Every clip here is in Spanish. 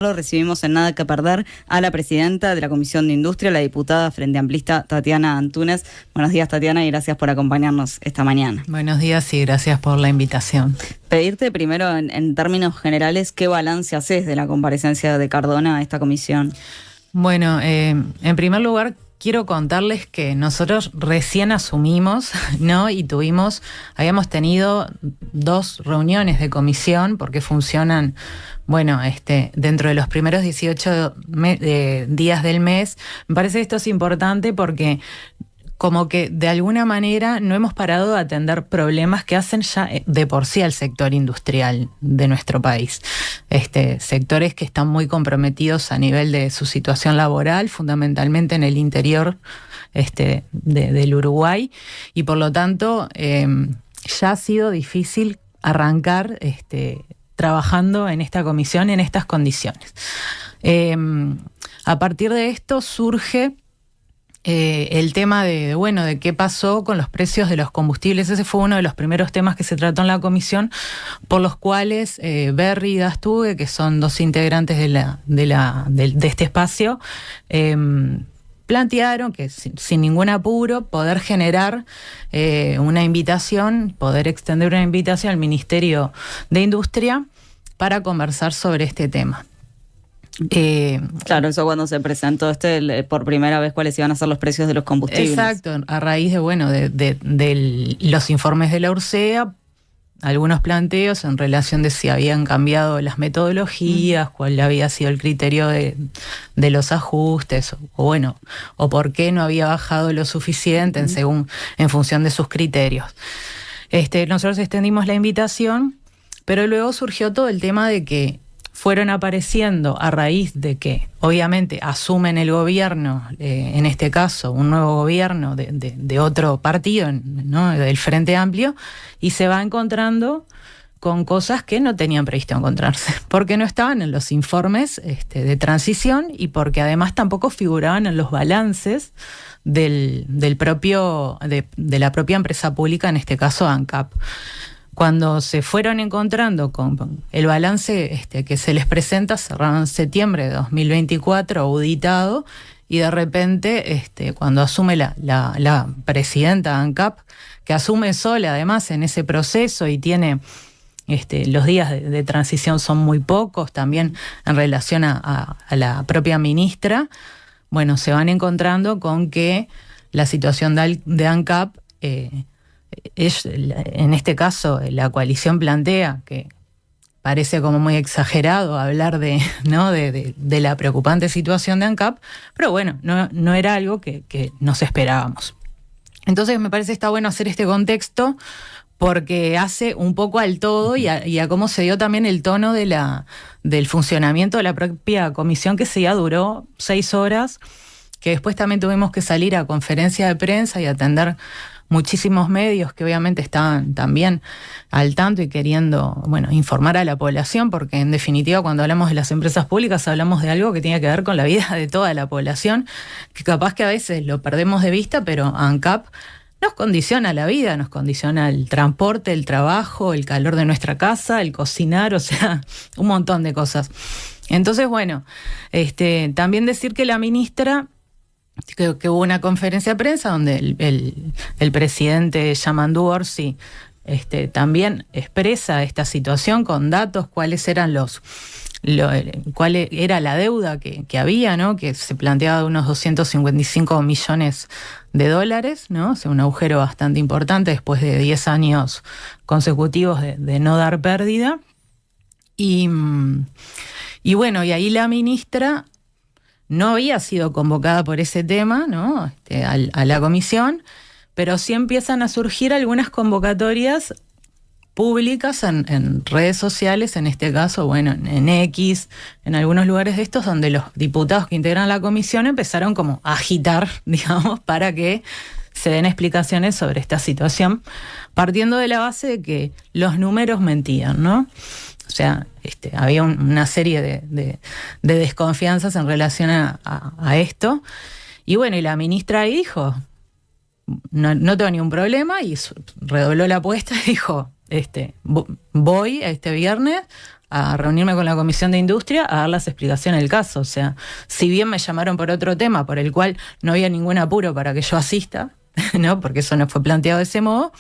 Lo recibimos en Nada que Perder a la presidenta de la Comisión de Industria, la diputada Frente Amplista Tatiana Antúnez. Buenos días, Tatiana, y gracias por acompañarnos esta mañana. Buenos días y gracias por la invitación. Pedirte primero, en términos generales, ¿qué balance haces de la comparecencia de Cardona a esta comisión? Bueno, en primer lugar, quiero contarles que nosotros recién asumimos, ¿no? Y habíamos tenido 2 reuniones de comisión porque funcionan, bueno, dentro de los primeros 18 días del mes. Me parece que esto es importante porque como que de alguna manera no hemos parado de atender problemas que hacen ya de por sí al sector industrial de nuestro país. Sectores que están muy comprometidos a nivel de su situación laboral, fundamentalmente en el interior del Uruguay, y por lo tanto ya ha sido difícil arrancar trabajando en esta comisión en estas condiciones. A partir de esto surge el tema de qué pasó con los precios de los combustibles. Ese fue uno de los primeros temas que se trató en la comisión, por los cuales Berry y Dastugue, que son 2 integrantes de este espacio, plantearon que sin ningún apuro poder generar poder extender una invitación al Ministerio de Industria para conversar sobre este tema. Claro, eso cuando se presentó por primera vez cuáles iban a ser los precios de los combustibles. Exacto, a raíz de los informes de la URSEA, algunos planteos en relación de si habían cambiado las metodologías, cuál había sido el criterio de los ajustes, o por qué no había bajado lo suficiente en función de sus criterios. Nosotros extendimos la invitación, pero luego surgió todo el tema de que fueron apareciendo a raíz de que obviamente asumen el gobierno, en este caso un nuevo gobierno de otro partido, ¿no? Del Frente Amplio, y se va encontrando con cosas que no tenían previsto encontrarse, porque no estaban en los informes de transición y porque además tampoco figuraban en los balances de la propia empresa pública, en este caso ANCAP. Cuando se fueron encontrando con el balance que se les presenta, cerrado en septiembre de 2024, auditado, y de repente, cuando asume la presidenta de ANCAP, que asume sola además en ese proceso y tiene los días de transición son muy pocos, también en relación a la propia ministra, se van encontrando con que la situación de ANCAP en este caso la coalición plantea que parece como muy exagerado hablar de la preocupante situación de ANCAP, pero no era algo que nos esperábamos. Entonces me parece que está bueno hacer este contexto porque hace un poco al todo y a cómo se dio también el tono del funcionamiento de la propia comisión, que ya duró 6 horas, que después también tuvimos que salir a conferencia de prensa y atender muchísimos medios que obviamente estaban también al tanto y queriendo informar a la población, porque en definitiva cuando hablamos de las empresas públicas hablamos de algo que tiene que ver con la vida de toda la población, que capaz que a veces lo perdemos de vista, pero ANCAP nos condiciona la vida, nos condiciona el transporte, el trabajo, el calor de nuestra casa, el cocinar, un montón de cosas. Entonces, también decir que la ministra, que hubo una conferencia de prensa donde el presidente Yamandu Orsi también expresa esta situación con datos, cuál era la deuda que había, ¿no? Que se planteaba de unos 255 millones de dólares, ¿no? Un agujero bastante importante después de 10 años consecutivos de no dar pérdida. Y ahí la ministra no había sido convocada por ese tema, ¿no? A la comisión, pero sí empiezan a surgir algunas convocatorias públicas en redes sociales, en este caso, en X, en algunos lugares de estos, donde los diputados que integran la comisión empezaron como a agitar, digamos, para que se den explicaciones sobre esta situación, partiendo de la base de que los números mentían, ¿no? Había una serie de desconfianzas en relación a esto. Y la ministra ahí dijo, no tengo ningún problema, y redobló la apuesta y dijo, voy este viernes a reunirme con la Comisión de Industria a dar las explicaciones del caso. O sea, si bien me llamaron por otro tema por el cual no había ningún apuro para que yo asista, ¿no? Porque eso no fue planteado de ese modo,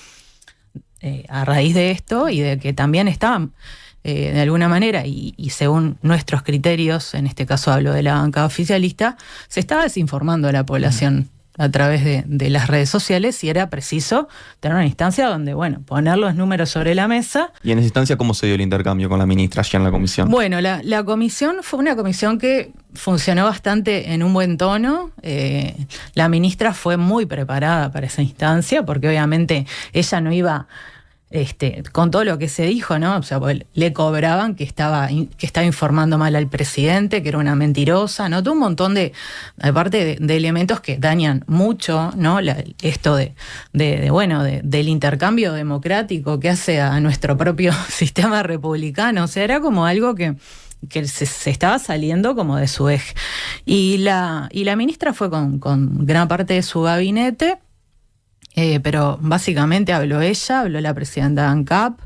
a raíz de esto y de que también estaban de alguna manera, y según nuestros criterios, en este caso hablo de la bancada oficialista, se estaba desinformando a la población a través de las redes sociales y era preciso tener una instancia donde, bueno, poner los números sobre la mesa. ¿Y en esa instancia cómo se dio el intercambio con la ministra allá en la comisión? Bueno, la comisión fue una comisión que funcionó bastante en un buen tono. La ministra fue muy preparada para esa instancia porque obviamente ella no iba... con todo lo que se dijo, ¿no? O sea, le cobraban que estaba informando mal al presidente, que era una mentirosa, ¿no? Todo un montón aparte de elementos que dañan mucho, ¿no? Esto del intercambio democrático que hace a nuestro propio sistema republicano. O sea, era como algo que se estaba saliendo como de su eje. Y la ministra fue con gran parte de su gabinete. Pero básicamente habló ella, habló la presidenta de ANCAP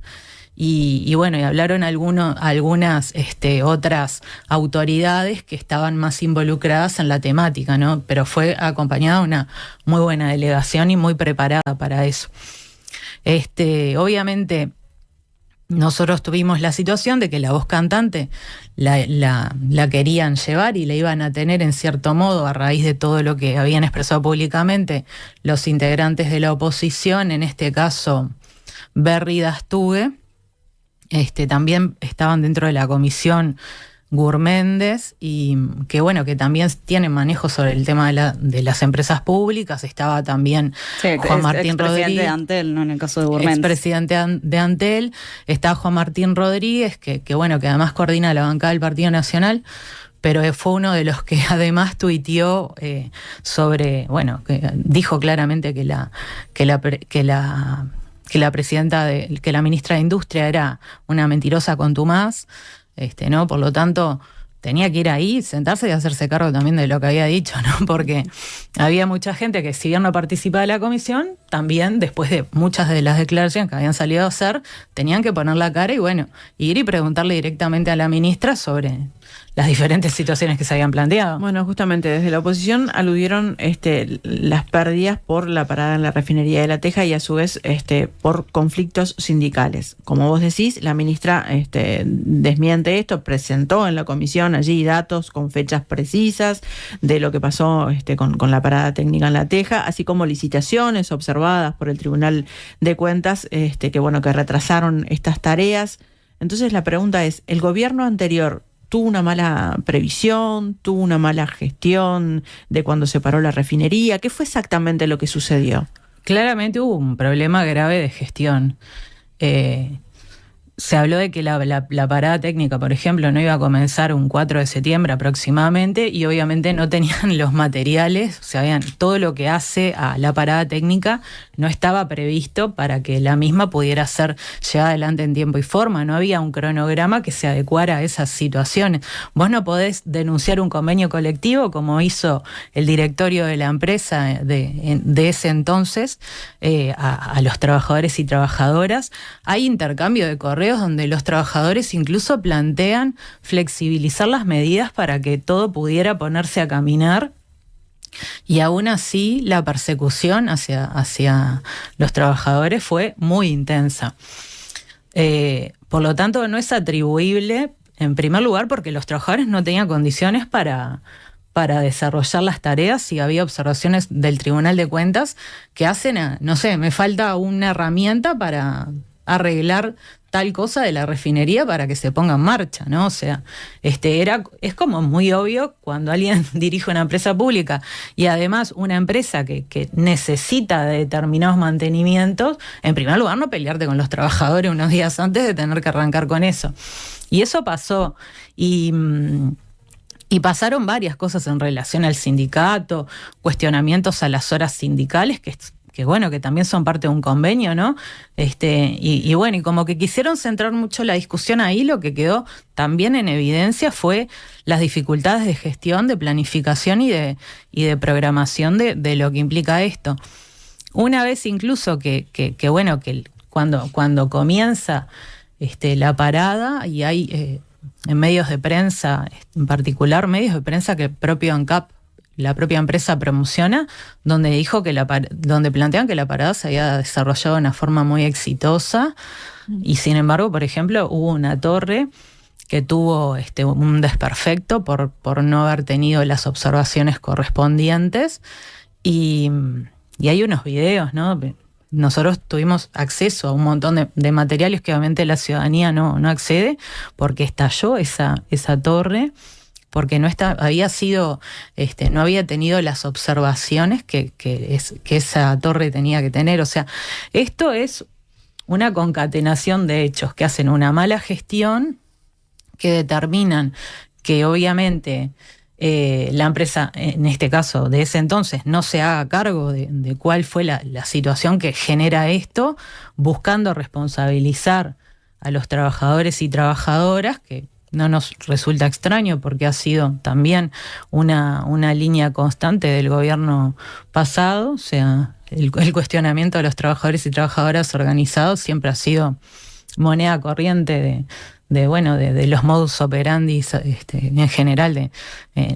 y hablaron algunas otras autoridades que estaban más involucradas en la temática, ¿no? Pero fue acompañada de una muy buena delegación y muy preparada para eso. Obviamente nosotros tuvimos la situación de que la voz cantante la querían llevar y la iban a tener en cierto modo a raíz de todo lo que habían expresado públicamente los integrantes de la oposición, en este caso Berry y Dastugue. También estaban dentro de la comisión Gurméndez y que también tienen manejo sobre el tema de las empresas públicas. Estaba también Juan Martín Rodríguez, expresidente de Antel, ¿no? En el caso de Gurméndez. Expresidente de Antel. Está Juan Martín Rodríguez, que además coordina la bancada del Partido Nacional, pero fue uno de los que además tuiteó sobre, que dijo claramente que la presidenta, que la ministra de Industria era una mentirosa contumaz. ¿No? Por lo tanto, tenía que ir ahí, sentarse y hacerse cargo también de lo que había dicho, ¿no? Porque había mucha gente que, si bien no participaba de la comisión, también, después de muchas de las declaraciones que habían salido a hacer, tenían que poner la cara y, ir y preguntarle directamente a la ministra sobre las diferentes situaciones que se habían planteado. Bueno, justamente desde la oposición aludieron las pérdidas por la parada en la refinería de La Teja y a su vez por conflictos sindicales. Como vos decís, la ministra desmiente esto, presentó en la comisión allí datos con fechas precisas de lo que pasó con la parada técnica en La Teja, así como licitaciones observadas por el Tribunal de Cuentas que retrasaron estas tareas. Entonces la pregunta es, ¿el gobierno anterior tuvo una mala previsión, tuvo una mala gestión de cuando se paró la refinería? ¿Qué fue exactamente lo que sucedió? Claramente hubo un problema grave de gestión. Se habló de que la parada técnica, por ejemplo, no iba a comenzar un 4 de septiembre aproximadamente y obviamente no tenían los materiales, o sea, todo lo que hace a la parada técnica no estaba previsto para que la misma pudiera ser llevada adelante en tiempo y forma. No había un cronograma que se adecuara a esas situaciones. Vos no podés denunciar un convenio colectivo como hizo el directorio de la empresa de ese entonces a los trabajadores y trabajadoras. Hay intercambio de correos donde los trabajadores incluso plantean flexibilizar las medidas para que todo pudiera ponerse a caminar, y aún así la persecución hacia los trabajadores fue muy intensa. Por lo tanto, no es atribuible, en primer lugar, porque los trabajadores no tenían condiciones para desarrollar las tareas, y había observaciones del Tribunal de Cuentas que hacen, me falta una herramienta para arreglar tal cosa de la refinería para que se ponga en marcha, ¿no? O sea, es como muy obvio cuando alguien dirige una empresa pública y además una empresa que necesita de determinados mantenimientos, en primer lugar no pelearte con los trabajadores unos días antes de tener que arrancar con eso. Y eso pasó, y pasaron varias cosas en relación al sindicato, cuestionamientos a las horas sindicales que también son parte de un convenio, ¿no? Y como que quisieron centrar mucho la discusión ahí. Lo que quedó también en evidencia fue las dificultades de gestión, de planificación y de programación de lo que implica esto. Una vez incluso que cuando comienza la parada, y hay en medios de prensa, en particular medios de prensa que el propio ANCAP, la propia empresa, promociona, donde dijo que donde plantean que la parada se había desarrollado de una forma muy exitosa, y sin embargo, por ejemplo, hubo una torre que tuvo un desperfecto por no haber tenido las observaciones correspondientes, y hay unos videos, ¿no? Nosotros tuvimos acceso a un montón de materiales que obviamente la ciudadanía no accede, porque estalló esa torre, porque no había tenido las observaciones que esa torre tenía que tener. O sea, esto es una concatenación de hechos que hacen una mala gestión, que determinan que obviamente la empresa, en este caso de ese entonces, no se haga cargo de cuál fue la situación que genera esto, buscando responsabilizar a los trabajadores y trabajadoras, que no nos resulta extraño porque ha sido también una línea constante del gobierno pasado. O sea, el cuestionamiento de los trabajadores y trabajadoras organizados siempre ha sido moneda corriente de los modus operandi en general,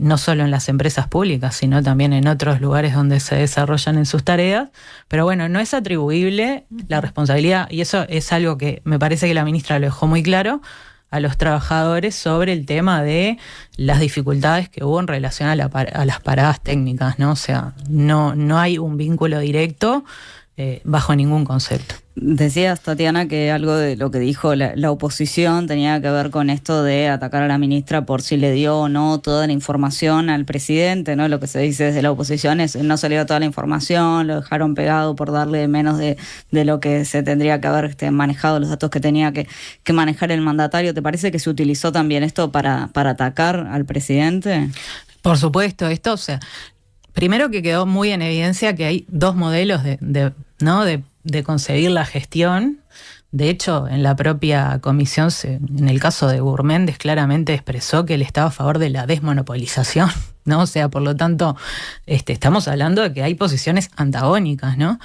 no solo en las empresas públicas, sino también en otros lugares donde se desarrollan en sus tareas. Pero bueno, no es atribuible la responsabilidad, y eso es algo que me parece que la ministra lo dejó muy claro, a los trabajadores sobre el tema de las dificultades que hubo en relación a las paradas técnicas, ¿no? O sea, no hay un vínculo directo bajo ningún concepto. Decías, Tatiana, que algo de lo que dijo la oposición tenía que ver con esto de atacar a la ministra por si le dio o no toda la información al presidente, ¿no? Lo que se dice desde la oposición es no se le dio toda la información, lo dejaron pegado por darle menos de lo que se tendría que haber manejado, los datos que tenía que manejar el mandatario. ¿Te parece que se utilizó también esto para atacar al presidente? Por supuesto, o sea, primero que quedó muy en evidencia que hay dos modelos de concebir la gestión. De hecho, en la propia comisión, en el caso de Gurméndez, claramente expresó que él estaba a favor de la desmonopolización, ¿no? O sea, por lo tanto, estamos hablando de que hay posiciones antagónicas, ¿no?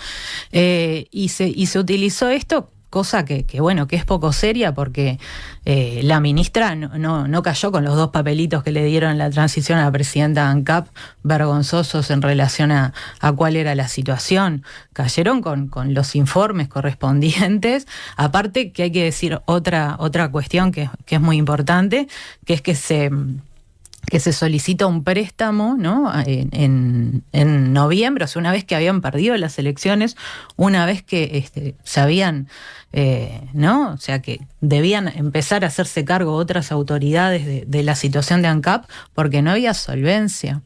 Y se utilizó esto, cosa que es poco seria, porque la ministra no cayó con los dos papelitos que le dieron en la transición a la presidenta ANCAP, vergonzosos en relación a cuál era la situación. Cayeron con los informes correspondientes. Aparte, que hay que decir otra cuestión que es muy importante, que es que se solicita un préstamo, ¿no? en noviembre, o sea, una vez que habían perdido las elecciones, una vez que se habían, ¿no? O sea, que debían empezar a hacerse cargo otras autoridades de la situación de ANCAP, porque no había solvencia.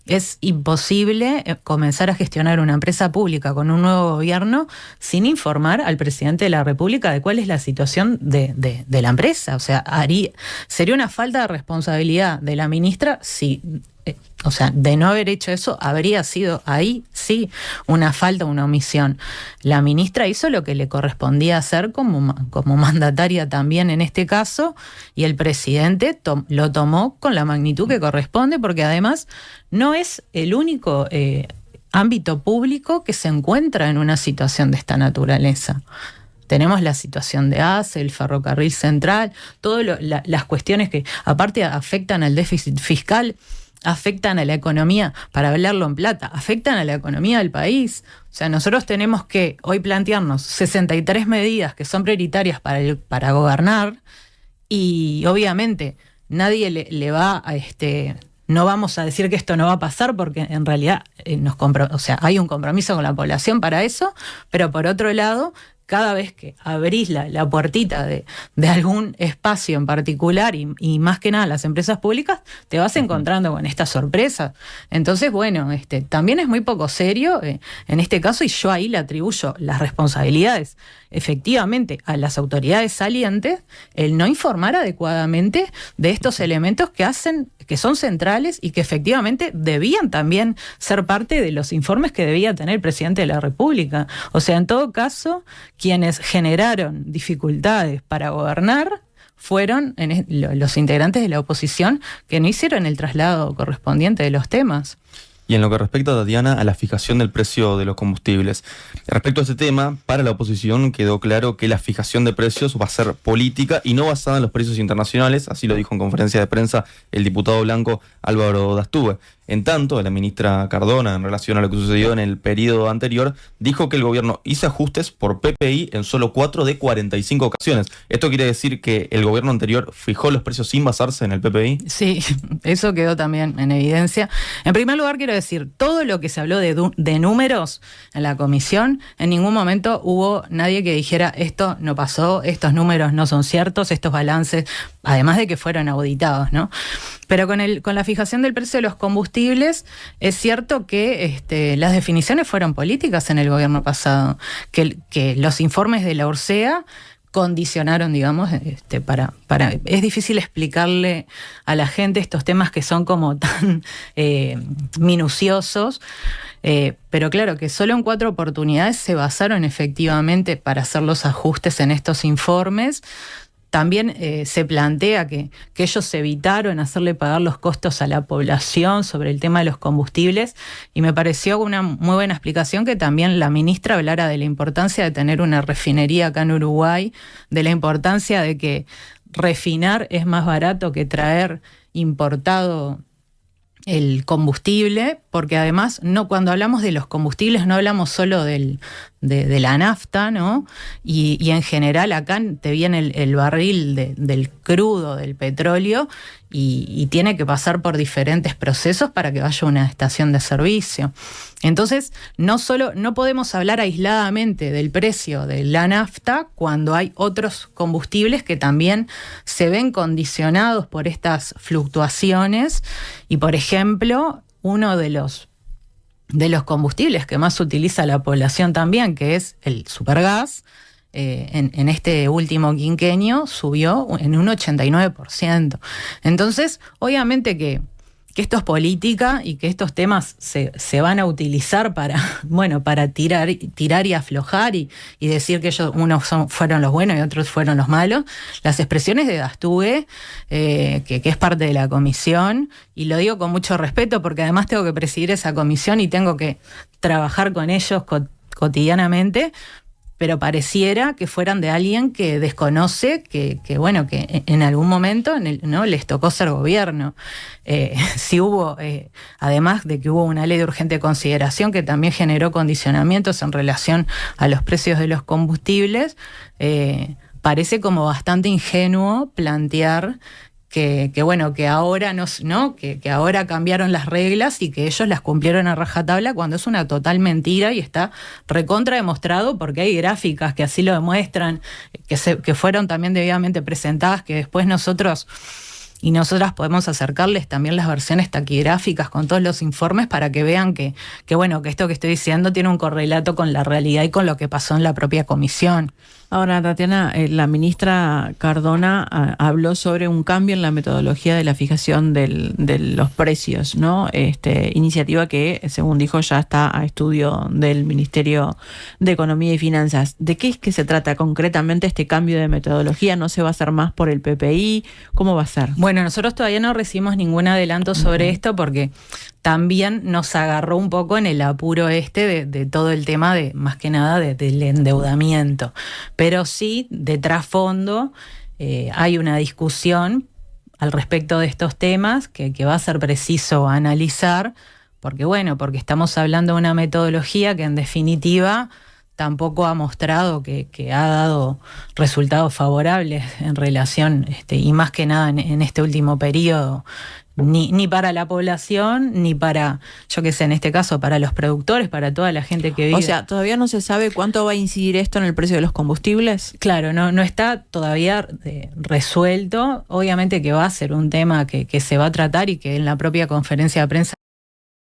Es imposible comenzar a gestionar una empresa pública con un nuevo gobierno sin informar al presidente de la República de cuál es la situación de la empresa. O sea, sería una falta de responsabilidad de la ministra si... O sea, de no haber hecho eso, habría sido ahí sí una falta, una omisión. La ministra hizo lo que le correspondía hacer como mandataria también en este caso, y el presidente lo tomó con la magnitud que corresponde, porque además no es el único ámbito público que se encuentra en una situación de esta naturaleza. Tenemos la situación de ACE, el ferrocarril central, todas las cuestiones que aparte afectan al déficit fiscal, afectan a la economía, para hablarlo en plata, afectan a la economía del país. O sea, nosotros tenemos que hoy plantearnos 63 medidas que son prioritarias para gobernar, y obviamente nadie le va a no vamos a decir que esto no va a pasar, porque en realidad hay un compromiso con la población para eso, pero por otro lado, cada vez que abrís la puertita de algún espacio en particular, y más que nada las empresas públicas, te vas encontrando con estas sorpresas. Entonces, bueno, también es muy poco serio en este caso, y yo ahí le atribuyo las responsabilidades efectivamente a las autoridades salientes, el no informar adecuadamente de estos elementos que son centrales y que efectivamente debían también ser parte de los informes que debía tener el presidente de la República. O sea, en todo caso, quienes generaron dificultades para gobernar fueron los integrantes de la oposición, que no hicieron el traslado correspondiente de los temas. Y Y en lo que respecta, Tatiana, a la fijación del precio de los combustibles. Respecto a este tema, para la oposición quedó claro que la fijación de precios va a ser política y no basada en los precios internacionales, así lo dijo en conferencia de prensa el diputado blanco Álvaro Dastúe. En tanto, la ministra Cardona, en relación a lo que sucedió en el periodo anterior, dijo que el gobierno hizo ajustes por PPI en solo 4 de 45 ocasiones. ¿Esto quiere decir que el gobierno anterior fijó los precios sin basarse en el PPI? Sí, eso quedó también en evidencia. En primer lugar, quiero decir, todo lo que se habló de números en la comisión, en ningún momento hubo nadie que dijera esto no pasó, estos números no son ciertos, estos balances, además de que fueron auditados, ¿no? Pero con la fijación del precio de los combustibles, es cierto que las definiciones fueron políticas en el gobierno pasado, que los informes de la Ursea condicionaron, digamos, es difícil explicarle a la gente estos temas que son como tan minuciosos, pero claro que solo en 4 oportunidades se basaron efectivamente para hacer los ajustes en estos informes. También se plantea que ellos evitaron hacerle pagar los costos a la población sobre el tema de los combustibles, y me pareció una muy buena explicación que también la ministra hablara de la importancia de tener una refinería acá en Uruguay, de la importancia de que refinar es más barato que traer importado el combustible, porque además cuando hablamos de los combustibles no hablamos solo de la nafta, ¿no? Y en general acá te viene el barril del crudo, del petróleo, y tiene que pasar por diferentes procesos para que vaya a una estación de servicio. Entonces, no podemos hablar aisladamente del precio de la nafta cuando hay otros combustibles que también se ven condicionados por estas fluctuaciones. Y, por ejemplo, uno de los combustibles que más utiliza la población también, que es el supergas, en este último quinquenio subió en un 89%. Entonces, obviamente que esto es política y que estos temas se van a utilizar para tirar y aflojar y decir que unos fueron los buenos y otros fueron los malos. Las expresiones de Dastúe, que es parte de la comisión, y lo digo con mucho respeto porque además tengo que presidir esa comisión y tengo que trabajar con ellos cotidianamente, pero pareciera que fueran de alguien que desconoce que en algún momento ¿no? les tocó ser gobierno. Si hubo, además de que hubo una ley de urgente consideración que también generó condicionamientos en relación a los precios de los combustibles, parece como bastante ingenuo plantear que ahora que ahora cambiaron las reglas y que ellos las cumplieron a rajatabla, cuando es una total mentira y está recontra demostrado porque hay gráficas que así lo demuestran, que fueron también debidamente presentadas, que después nosotros y nosotras podemos acercarles también las versiones taquigráficas con todos los informes para que vean que esto que estoy diciendo tiene un correlato con la realidad y con lo que pasó en la propia comisión. Ahora, Tatiana, la ministra Cardona habló sobre un cambio en la metodología de la fijación de los precios, ¿no? Iniciativa que, según dijo, ya está a estudio del Ministerio de Economía y Finanzas. ¿De qué es que se trata concretamente este cambio de metodología? ¿No se va a hacer más por el PPI? ¿Cómo va a ser? Bueno, nosotros todavía no recibimos ningún adelanto sobre esto porque también nos agarró un poco en el apuro de todo el tema más que nada del endeudamiento. Pero sí, de trasfondo, hay una discusión al respecto de estos temas que va a ser preciso analizar, porque estamos hablando de una metodología que en definitiva tampoco ha mostrado que ha dado resultados favorables en relación, y más que nada en este último periodo, ni para la población, ni para, en este caso, para los productores, para toda la gente que vive. O sea, ¿todavía no se sabe cuánto va a incidir esto en el precio de los combustibles? Claro, no está todavía resuelto. Obviamente que va a ser un tema que se va a tratar y que en la propia conferencia de prensa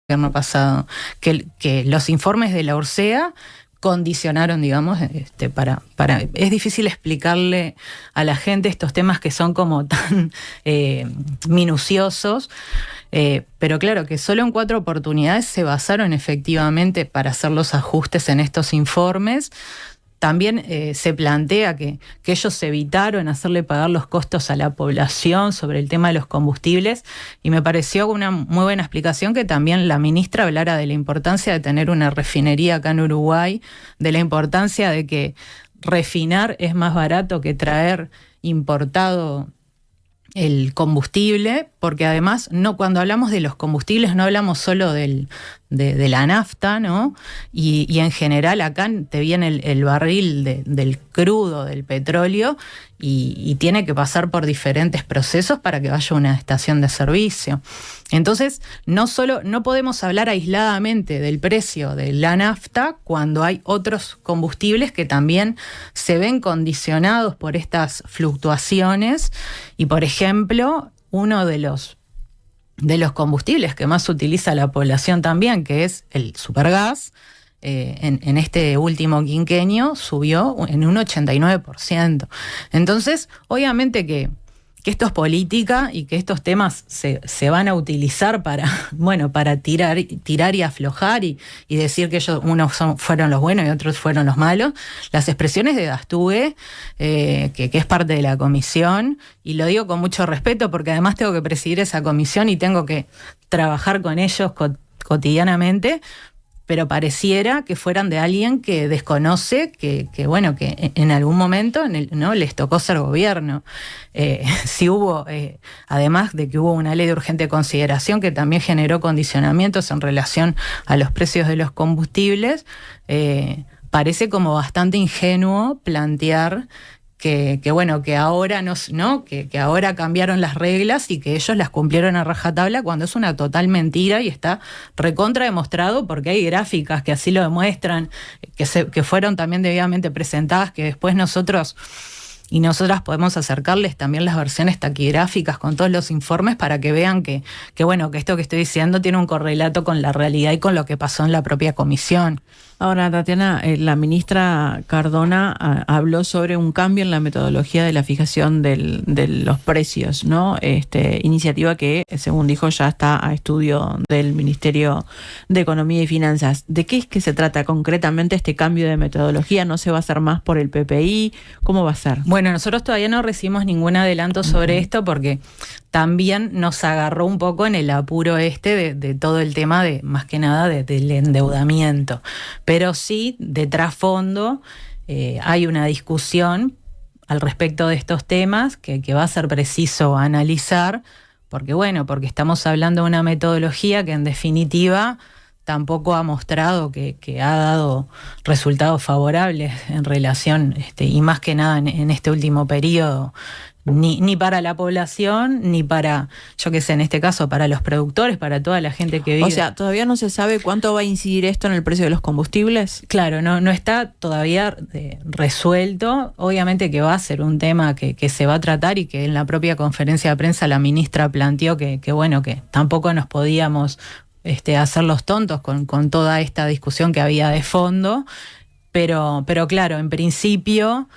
del gobierno pasado, que los informes de la Ursea condicionaron, digamos, es difícil explicarle a la gente estos temas que son como tan minuciosos, pero claro que solo en 4 oportunidades se basaron efectivamente para hacer los ajustes en estos informes. También se plantea que ellos evitaron hacerle pagar los costos a la población sobre el tema de los combustibles, y me pareció una muy buena explicación que también la ministra hablara de la importancia de tener una refinería acá en Uruguay, de la importancia de que refinar es más barato que traer importado el combustible, porque además cuando hablamos de los combustibles no hablamos solo de la nafta, ¿no? Y en general acá te viene el barril del crudo, del petróleo, y tiene que pasar por diferentes procesos para que vaya a una estación de servicio. Entonces, no podemos hablar aisladamente del precio de la nafta cuando hay otros combustibles que también se ven condicionados por estas fluctuaciones. Y, por ejemplo, uno de los combustibles que más utiliza la población también, que es el supergas, en este último quinquenio subió en un 89%. Entonces, obviamente que esto es política y que estos temas se van a utilizar para tirar y aflojar y decir que unos fueron los buenos y otros fueron los malos. Las expresiones de Dastúe, que es parte de la comisión, y lo digo con mucho respeto porque además tengo que presidir esa comisión y tengo que trabajar con ellos cotidianamente, pero pareciera que fueran de alguien que desconoce que en algún momento no les tocó ser gobierno. Si hubo, además de que hubo una ley de urgente consideración que también generó condicionamientos en relación a los precios de los combustibles, parece como bastante ingenuo plantear que ahora que ahora cambiaron las reglas y que ellos las cumplieron a rajatabla, cuando es una total mentira y está recontra demostrado porque hay gráficas que así lo demuestran, que fueron también debidamente presentadas, que después nosotras podemos acercarles también las versiones taquigráficas con todos los informes para que vean que esto que estoy diciendo tiene un correlato con la realidad y con lo que pasó en la propia comisión. Ahora, Tatiana, la ministra Cardona habló sobre un cambio en la metodología de la fijación de los precios, ¿no? Iniciativa que, según dijo, ya está a estudio del Ministerio de Economía y Finanzas. ¿De qué es que se trata concretamente este cambio de metodología? ¿No se va a hacer más por el PPI? ¿Cómo va a ser? Bueno, nosotros todavía no recibimos ningún adelanto sobre esto porque también nos agarró un poco en el apuro de todo el tema más que nada del endeudamiento. Pero sí, de trasfondo, hay una discusión al respecto de estos temas que va a ser preciso analizar, porque estamos hablando de una metodología que en definitiva tampoco ha mostrado que ha dado resultados favorables en relación, y más que nada en este último periodo, ni para la población, ni para, en este caso, para los productores, para toda la gente que vive. O sea, ¿todavía no se sabe cuánto va a incidir esto en el precio de los combustibles? Claro, no está todavía resuelto. Obviamente que va a ser un tema que se va a tratar y que en la propia conferencia de prensa la ministra planteó que tampoco nos podíamos hacer los tontos con toda esta discusión que había de fondo. Pero claro, en principio,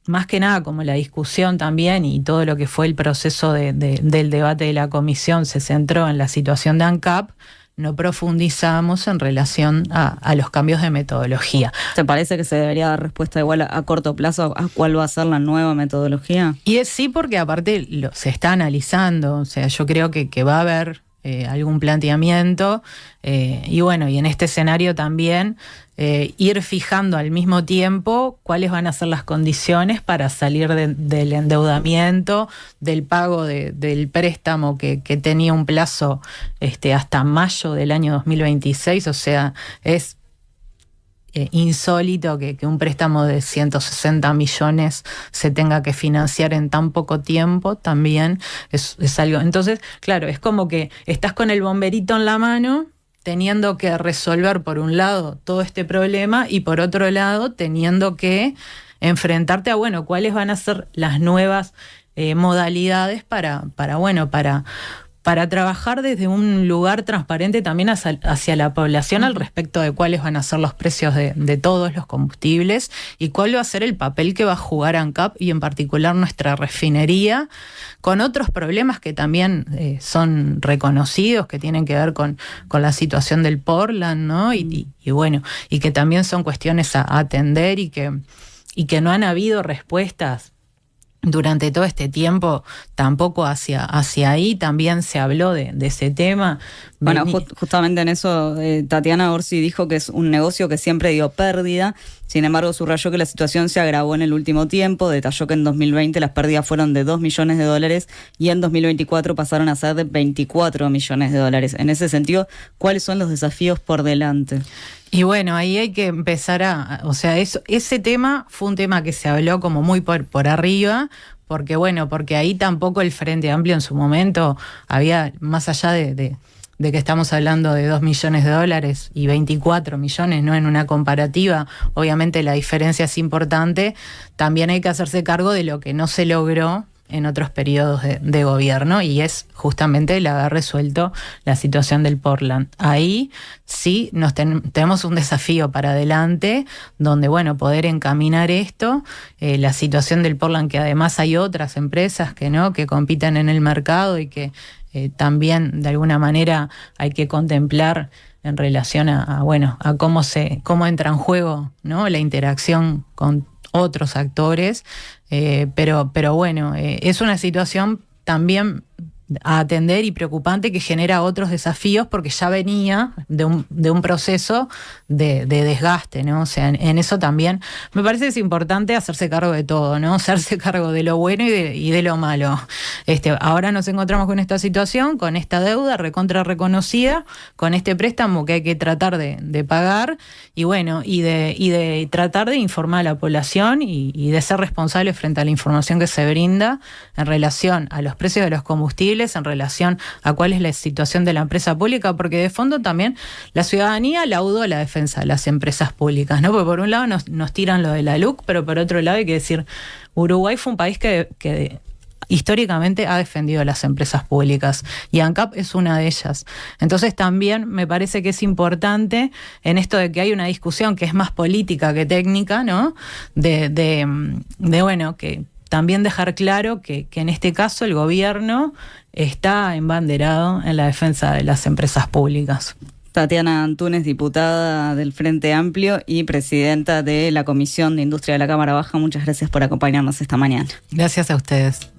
más que nada como la discusión también y todo lo que fue el proceso del debate de la comisión se centró en la situación de ANCAP, no profundizamos en relación a los cambios de metodología. ¿Te parece que se debería dar respuesta igual a corto plazo a cuál va a ser la nueva metodología? Y sí, porque aparte se está analizando, o sea, yo creo que va a haber algún planteamiento y en este escenario también ir fijando al mismo tiempo cuáles van a ser las condiciones para salir del endeudamiento, del pago del préstamo que tenía un plazo hasta mayo del año 2026, o sea, es insólito que un préstamo de 160 millones se tenga que financiar en tan poco tiempo, también es algo. Entonces, claro, es como que estás con el bomberito en la mano, teniendo que resolver por un lado todo este problema y por otro lado teniendo que enfrentarte a cuáles van a ser las nuevas modalidades para para trabajar desde un lugar transparente también hacia la población al respecto de cuáles van a ser los precios de todos los combustibles y cuál va a ser el papel que va a jugar ANCAP y en particular nuestra refinería, con otros problemas que también son reconocidos, que tienen que ver con la situación del Portland, ¿no? Y bueno, y que también son cuestiones a atender y que no han habido respuestas durante todo este tiempo tampoco hacia ahí. También se habló de ese tema. Bueno, justamente en eso Tatiana Orsi dijo que es un negocio que siempre dio pérdida. Sin embargo, subrayó que la situación se agravó en el último tiempo. Detalló que en 2020 las pérdidas fueron de $2 millones y en 2024 pasaron a ser de $24 millones. En ese sentido, ¿cuáles son los desafíos por delante? Y bueno, ahí hay que empezar ese tema fue un tema que se habló como muy por arriba, porque ahí tampoco el Frente Amplio en su momento había, más allá de que estamos hablando de $2 millones y 24 millones, ¿no? En una comparativa, obviamente la diferencia es importante. También hay que hacerse cargo de lo que no se logró en otros periodos de gobierno, y es justamente el haber resuelto la situación del Portland. Ahí sí tenemos un desafío para adelante, donde poder encaminar esto, la situación del Portland, que además hay otras empresas que compiten en el mercado y que también de alguna manera hay que contemplar en relación a cómo entra en juego, ¿no? La interacción con otros actores, pero es una situación también a atender y preocupante, que genera otros desafíos porque ya venía de un proceso de desgaste, ¿no? O sea, en eso también me parece que es importante hacerse cargo de todo, ¿no? Hacerse cargo de lo bueno y de lo malo. Ahora nos encontramos con esta situación, con esta deuda recontra reconocida, con este préstamo que hay que tratar de pagar y de tratar de informar a la población y de ser responsable frente a la información que se brinda en relación a los precios de los combustibles, en relación a cuál es la situación de la empresa pública, porque de fondo también la ciudadanía laudó la defensa de las empresas públicas, ¿no? Porque por un lado nos tiran lo de la LUC, pero por otro lado hay que decir, Uruguay fue un país que históricamente ha defendido las empresas públicas y ANCAP es una de ellas. Entonces también me parece que es importante en esto de que hay una discusión que es más política que técnica, ¿no? Que también dejar claro que en este caso el gobierno está embanderado en la defensa de las empresas públicas. Tatiana Antunes, diputada del Frente Amplio y presidenta de la Comisión de Industria de la Cámara Baja, muchas gracias por acompañarnos esta mañana. Gracias a ustedes.